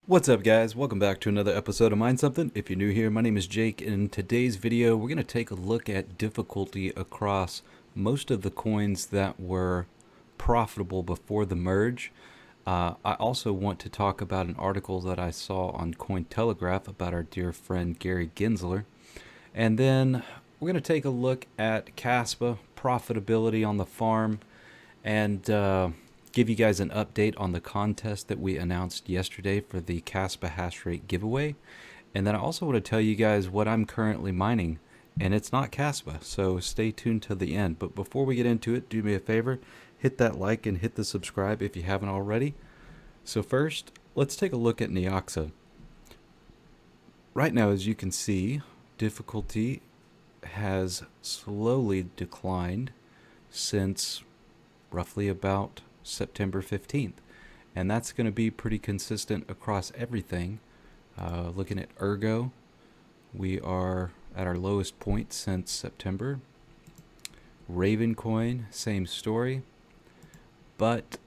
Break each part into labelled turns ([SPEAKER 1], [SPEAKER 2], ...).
[SPEAKER 1] What's up, guys? Welcome back to another episode of Mind Something. If you're new here, my name is Jake. In today's video, we're going to take a look at difficulty across most of the coins that were profitable before the merge. I also want to talk about an article that I saw on Cointelegraph about our dear friend Gary Gensler. And then we're going to take a look at Caspa, profitability on the farm, and give you guys an update on the contest that we announced yesterday for the Caspa hash rate giveaway. And then I also want to tell you guys what I'm currently mining, and it's not Caspa, so stay tuned to the end. But before we get into it, do me a favor, hit that like and hit the subscribe if you haven't already. So first, let's take a look at Neoxa. Right now, as you can see, difficulty has slowly declined since roughly about September 15th, and that's going to be pretty consistent across everything. Looking at Ergo, we are at our lowest point since September. Ravencoin, same story, but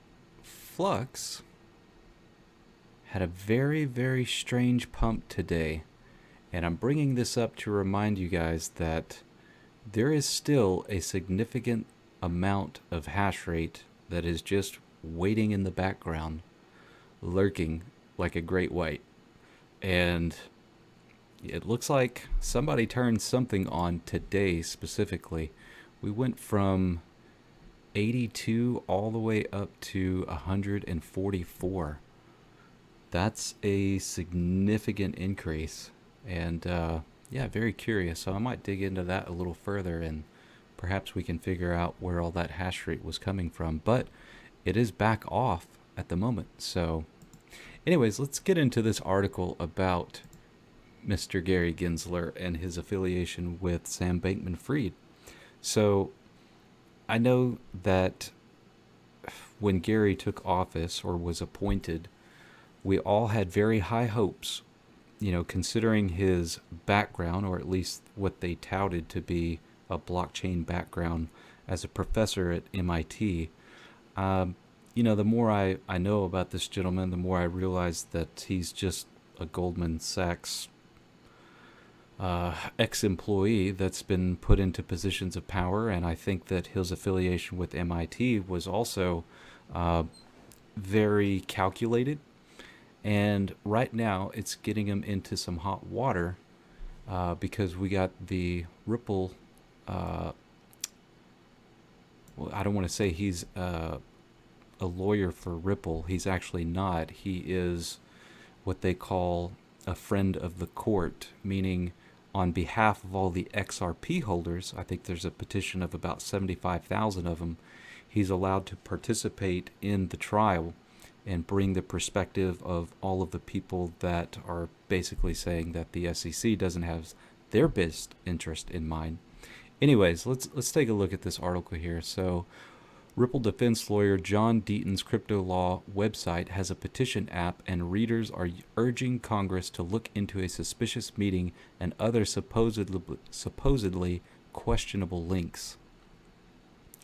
[SPEAKER 1] Flux had a very strange pump today, and I'm bringing this up to remind you guys that there is still a significant amount of hash rate that is just waiting in the background, lurking like a great white. And it looks like somebody turned something on today specifically. We went from 82 all the way up to 144. That's a significant increase. And yeah, very curious. So I might dig into that a little further, and perhaps we can figure out where all that hash rate was coming from. But it is back off at the moment. So anyways, let's get into this article about Mr. Gary Gensler and his affiliation with Sam Bankman-Fried. So I know that when Gary took office or was appointed, we all had very high hopes, considering his background, or at least what they touted to be a blockchain background as a professor at MIT. The more I know about this gentleman, the more I realize that he's just a Goldman Sachs ex-employee that's been put into positions of power, and I think that his affiliation with MIT was also very calculated. And right now, it's getting him into some hot water because we got the Ripple. Well, I don't want to say he's a lawyer for Ripple. He's actually not. He is what they call a friend of the court, meaning on behalf of all the XRP holders, I think there's a petition of about 75,000 of them, he's allowed to participate in the trial and bring the perspective of all of the people that are basically saying that the SEC doesn't have their best interest in mind. Anyways, let's take a look at this article here. So, Ripple defense lawyer John Deaton's crypto law website has a petition app, and readers are urging Congress to look into a suspicious meeting and other supposedly questionable links.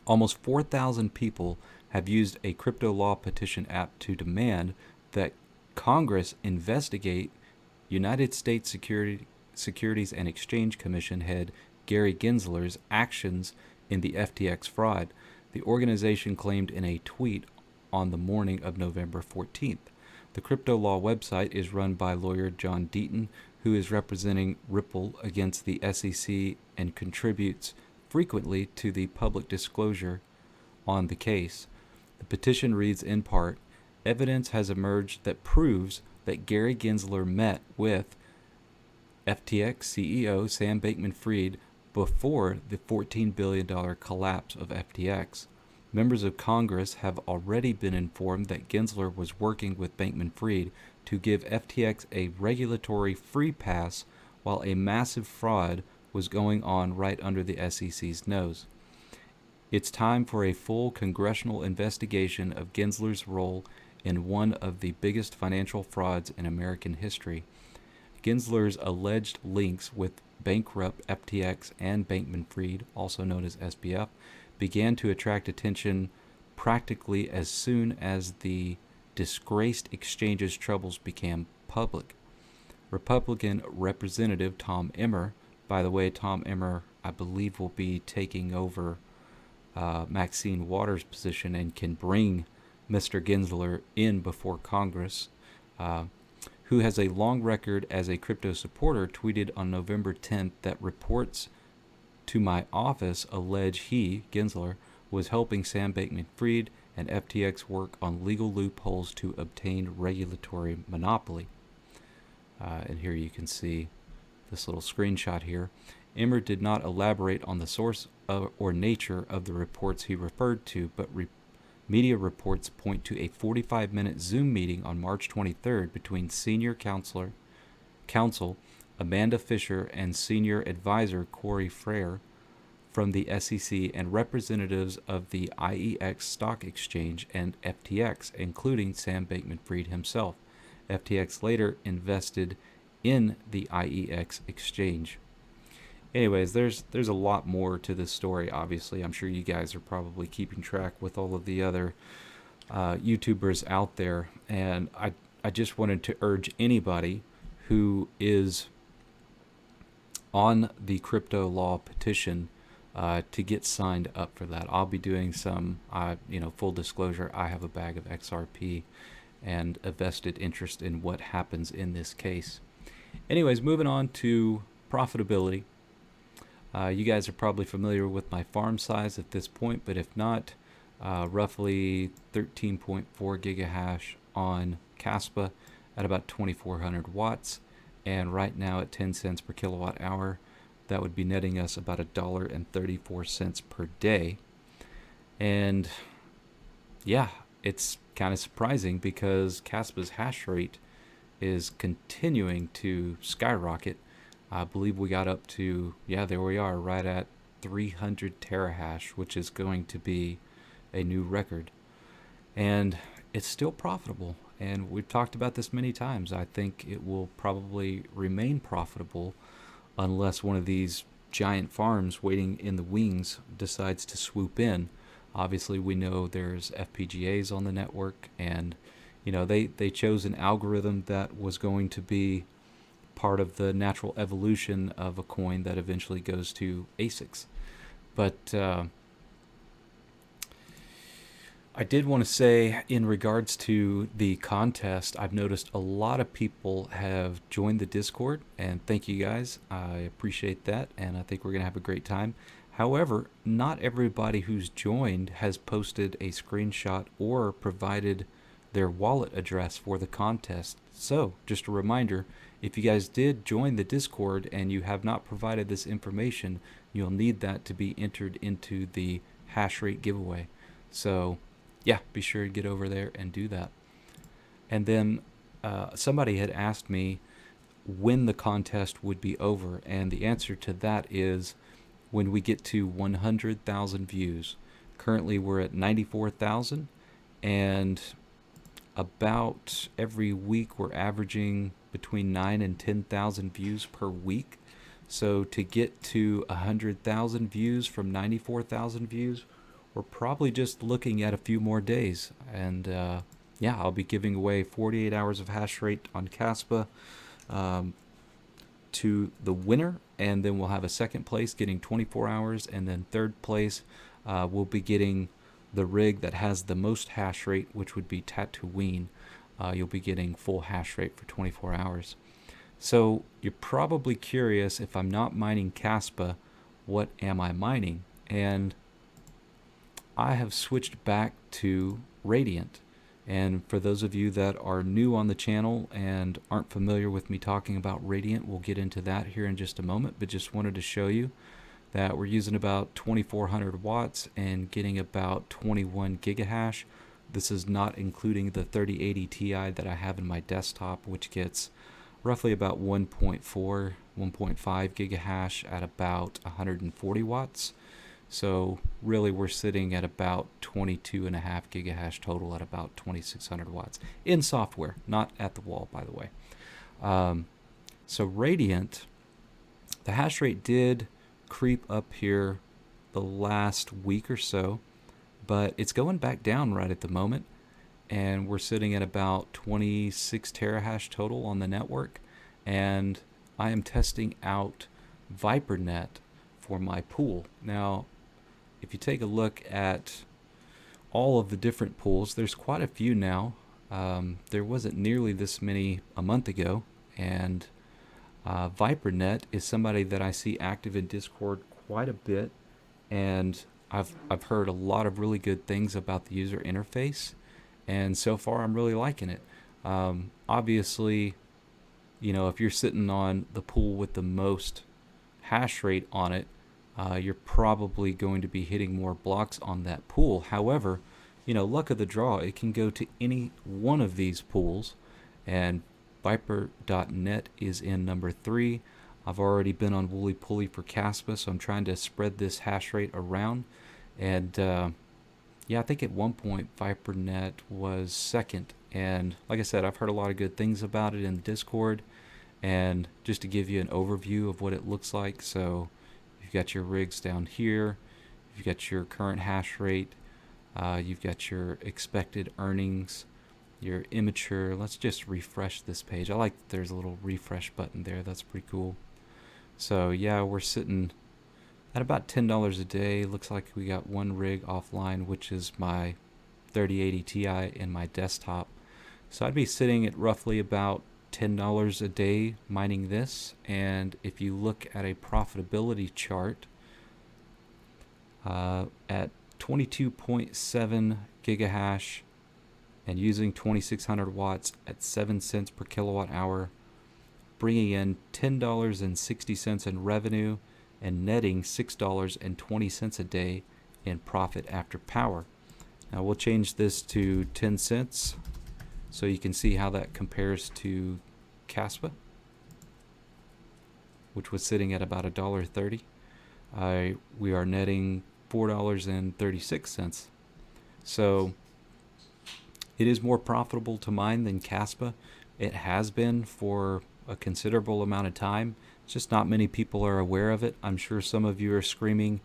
[SPEAKER 1] Almost 4,000 people have used a crypto law petition app to demand that Congress investigate United States Securities and Exchange Commission head Gary Gensler's actions in the FTX fraud, the organization claimed in a tweet on the morning of November 14th. The crypto law website is run by lawyer John Deaton, who is representing Ripple against the SEC and contributes frequently to the public disclosure on the case. The petition reads in part, "Evidence has emerged that proves that Gary Gensler met with FTX CEO Sam Bankman-Fried before the $14 billion collapse of FTX. Members of Congress have already been informed that Gensler was working with Bankman-Fried to give FTX a regulatory free pass while a massive fraud was going on right under the SEC's nose. It's time for a full congressional investigation of Gensler's role in one of the biggest financial frauds in American history. Gensler's alleged links with bankrupt FTX and Bankman-Fried, also known as SBF, began to attract attention practically as soon as the disgraced exchange's troubles became Republican Representative Tom Emmer, by the way, Tom Emmer, I believe, will be taking over Maxine Waters' position and can bring Mr. Gensler in before Congress, who has a long record as a crypto supporter, tweeted on November 10th that reports to my office allege he, Gensler, was helping Sam Bankman-Fried and FTX work on legal loopholes to obtain regulatory monopoly. And here you can see this little screenshot here. Emmer did not elaborate on the source or nature of the reports he referred to, but media reports point to a 45-minute Zoom meeting on March 23rd between senior counsel Amanda Fisher and senior advisor Corey Frere from the SEC and representatives of the IEX Stock Exchange and FTX, including Sam Bankman-Fried himself. FTX later invested in the IEX exchange. Anyways, there's a lot more to this story, obviously. I'm sure you guys are probably keeping track with all of the other YouTubers out there. And I just wanted to urge anybody who is on the crypto law petition to get signed up for that. I'll be doing some, full disclosure, I have a bag of XRP and a vested interest in what happens in this case. Anyways, moving on to profitability. You guys are probably familiar with my farm size at this point, but if not, roughly 13.4 gigahash on Caspa at about 2,400 watts. And right now at 10 cents per kilowatt hour, that would be netting us about $1.34 per day. And yeah, it's kind of surprising because Caspa's hash rate is continuing to skyrocket. I believe we got up to, there we are, right at 300 terahash, which is going to be a new record. And it's still profitable. And we've talked about this many times. I think it will probably remain profitable unless one of these giant farms waiting in the wings decides to swoop in. Obviously, we know there's FPGAs on the network, and they chose an algorithm that was going to be part of the natural evolution of a coin that eventually goes to ASICs. But I did want to say, in regards to the contest, I've noticed a lot of people have joined the Discord, and thank you guys. I appreciate that, and I think we're going to have a great time. However, not everybody who's joined has posted a screenshot or provided their wallet address for the contest. So, just a reminder, if you guys did join the Discord and you have not provided this information, you'll need that to be entered into the hash rate giveaway. So, yeah, be sure to get over there and do that. And then somebody had asked me when the contest would be over, and the answer to that is when we get to 100,000 views. Currently, we're at 94,000, and about every week we're averaging between 9 and 10,000 views per week. So to get to 100,000 views from 94,000 views, we're probably just looking at a few more days. And I'll be giving away 48 hours of hash rate on Caspa to the winner, and then we'll have a second place getting 24 hours, and then third place will be getting the rig that has the most hash rate, which would be Tatooine. You'll be getting full hash rate for 24 hours. So you're probably curious, if I'm not mining Caspa, what am I mining? And I have switched back to Radiant. And for those of you that are new on the channel and aren't familiar with me talking about Radiant, we'll get into that here in just a moment, but just wanted to show you that we're using about 2,400 watts and getting about 21 gigahash. This is not including the 3080 Ti that I have in my desktop, which gets roughly about 1.4, 1.5 gigahash at about 140 watts. So really we're sitting at about 22.5 gigahash total at about 2,600 watts in software, not at the wall, by the way. So Radiant, the hash rate did creep up here the last week or so, but it's going back down right at the moment. and we're sitting at about 26 terahash total on the network. And I am testing out ViperNet for my pool. Now, if you take a look at all of the different pools, there's quite a few now. There wasn't nearly this many a month ago, and ViperNet is somebody that I see active in Discord quite a bit, and I've heard a lot of really good things about the user interface, and so far I'm really liking it. Obviously, if you're sitting on the pool with the most hash rate on it, you're probably going to be hitting more blocks on that pool. However, luck of the draw, it can go to any one of these pools, and Viper.net is in number 3. I've already been on Wooly Pulley for Caspa, so I'm trying to spread this hash rate around. And I think at one point ViperNet was second. And like I said, I've heard a lot of good things about it in Discord. And just to give you an overview of what it looks like, so you've got your rigs down here, you've got your current hash rate, you've got your expected earnings, your immature. Let's just refresh this page. I like that there's a little refresh button there. That's pretty cool. So yeah, we're sitting at about $10 a day. Looks like we got one rig offline, which is my 3080 Ti in my desktop. So I'd be sitting at roughly about $10 a day mining this. And if you look at a profitability chart, at 22.7 gigahash and using 2600 watts at 7 cents per kilowatt hour, bringing in $10.60 in revenue and netting $6.20 a day in profit after power. Now we'll change this to 10 cents so you can see how that compares to Caspa, which was sitting at about $1.30. We are netting $4.36. So it is more profitable to mine than Caspa. It has been for a considerable amount of time. It's just not many people are aware of it. I'm sure some of you are screaming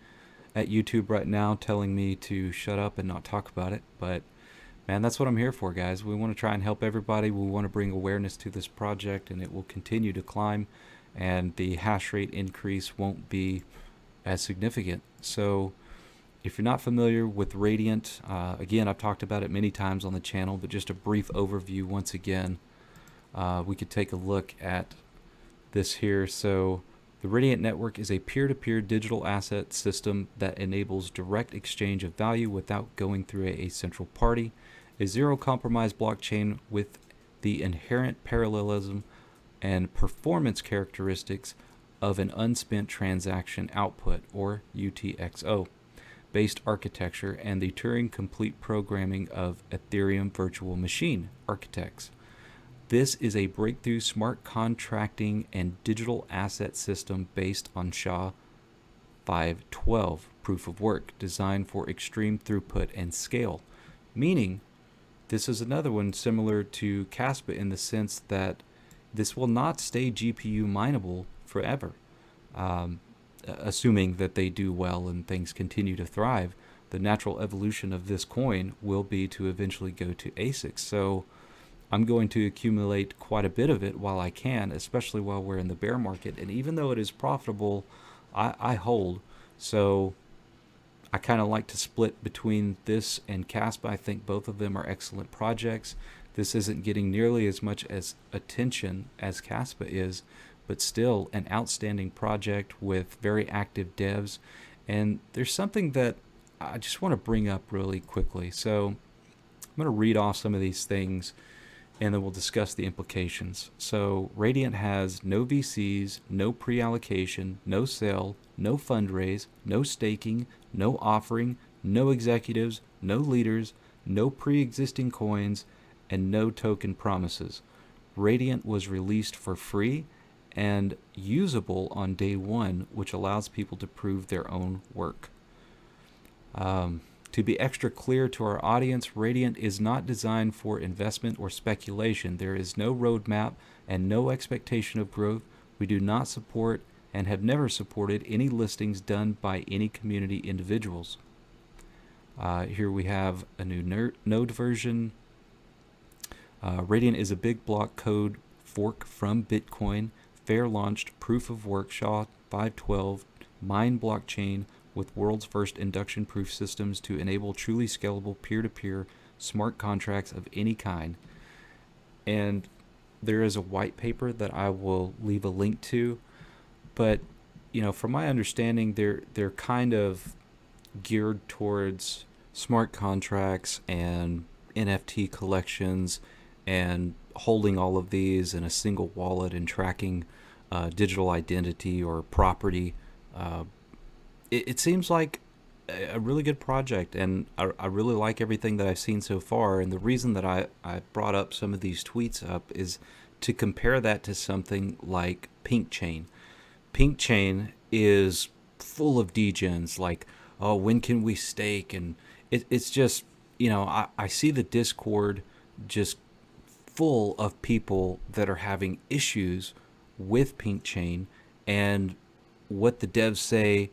[SPEAKER 1] at YouTube right now telling me to shut up and not talk about it, but man, that's what I'm here for, guys. We want to try and help everybody. We want to bring awareness to this project, and it will continue to climb, and the hash rate increase won't be as significant. So if you're not familiar with Radiant, again, I've talked about it many times on the channel, but just a brief overview once again. We could take a look at this here. So the Radiant Network is a peer-to-peer digital asset system that enables direct exchange of value without going through a central party. A zero-compromise blockchain with the inherent parallelism and performance characteristics of an unspent transaction output, or UTXO, based architecture and the Turing-complete programming of Ethereum virtual machine architects. This is a breakthrough smart contracting and digital asset system based on SHA-512 proof of work, designed for extreme throughput and scale. Meaning, this is another one similar to Caspa in the sense that this will not stay GPU mineable forever. Assuming that they do well and things continue to thrive, the natural evolution of this coin will be to eventually go to ASICs. So I'm going to accumulate quite a bit of it while I can, especially while we're in the bear market. And even though it is profitable, I hold. So I kind of like to split between this and Caspa. I think both of them are excellent projects. This isn't getting nearly as much as attention as Caspa is, but still an outstanding project with very active devs. And there's something that I just want to bring up really quickly. So I'm going to read off some of these things, and then we'll discuss the implications. So Radiant has no VCs, no pre-allocation, no sale, no fundraise, no staking, no offering, no executives, no leaders, no pre-existing coins, and no token promises. Radiant was released for free and usable on day one, which allows people to prove their own work. To be extra clear to our audience, Radiant is not designed for investment or speculation. There is no roadmap and no expectation of growth. We do not support and have never supported any listings done by any community individuals. Here we have a new node version. Radiant is a big block code fork from Bitcoin, fair launched proof of work SHA-512 mine blockchain with world's first induction proof systems to enable truly scalable peer-to-peer smart contracts of any kind. And there is a white paper that I will leave a link to, but from my understanding, they're kind of geared towards smart contracts and NFT collections and holding all of these in a single wallet and tracking digital identity or property. Uh, it seems like a really good project, and I really like everything that I've seen so far. And the reason that I brought up some of these tweets up is to compare that to something like Pink Chain. Pink Chain is full of degens, like, oh, when can we stake? And it's just, I see the Discord just full of people that are having issues with Pink Chain, and what the devs say,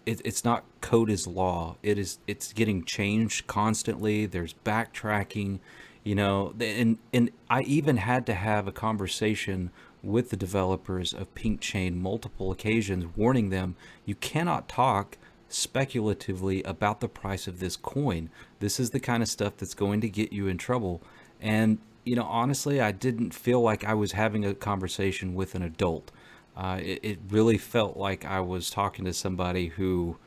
[SPEAKER 1] it's not code is law. It's getting changed constantly. There's backtracking, and I even had to have a conversation with the developers of Pink Chain multiple occasions, warning them you cannot talk speculatively about the price of this coin. This is the kind of stuff that's going to get you in trouble. And honestly, I didn't feel like I was having a conversation with an adult. It really felt like I was talking to somebody who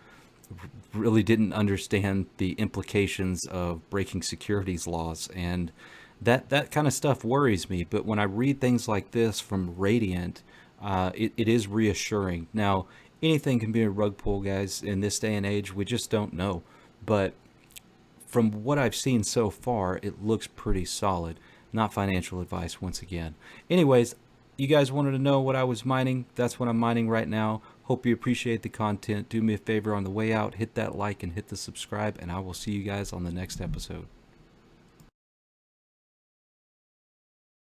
[SPEAKER 1] really didn't understand the implications of breaking securities laws, and that kind of stuff worries me. But when I read things like this from Radiant, it is reassuring. Now, anything can be a rug pull, guys. In this day and age, we just don't know. But from what I've seen so far, it looks pretty solid. Not financial advice, once again. Anyways, you guys wanted to know what I was mining. That's what I'm mining right now. Hope you appreciate the content. Do me a favor on the way out, hit that like and hit the subscribe, and I will see you guys on the next episode.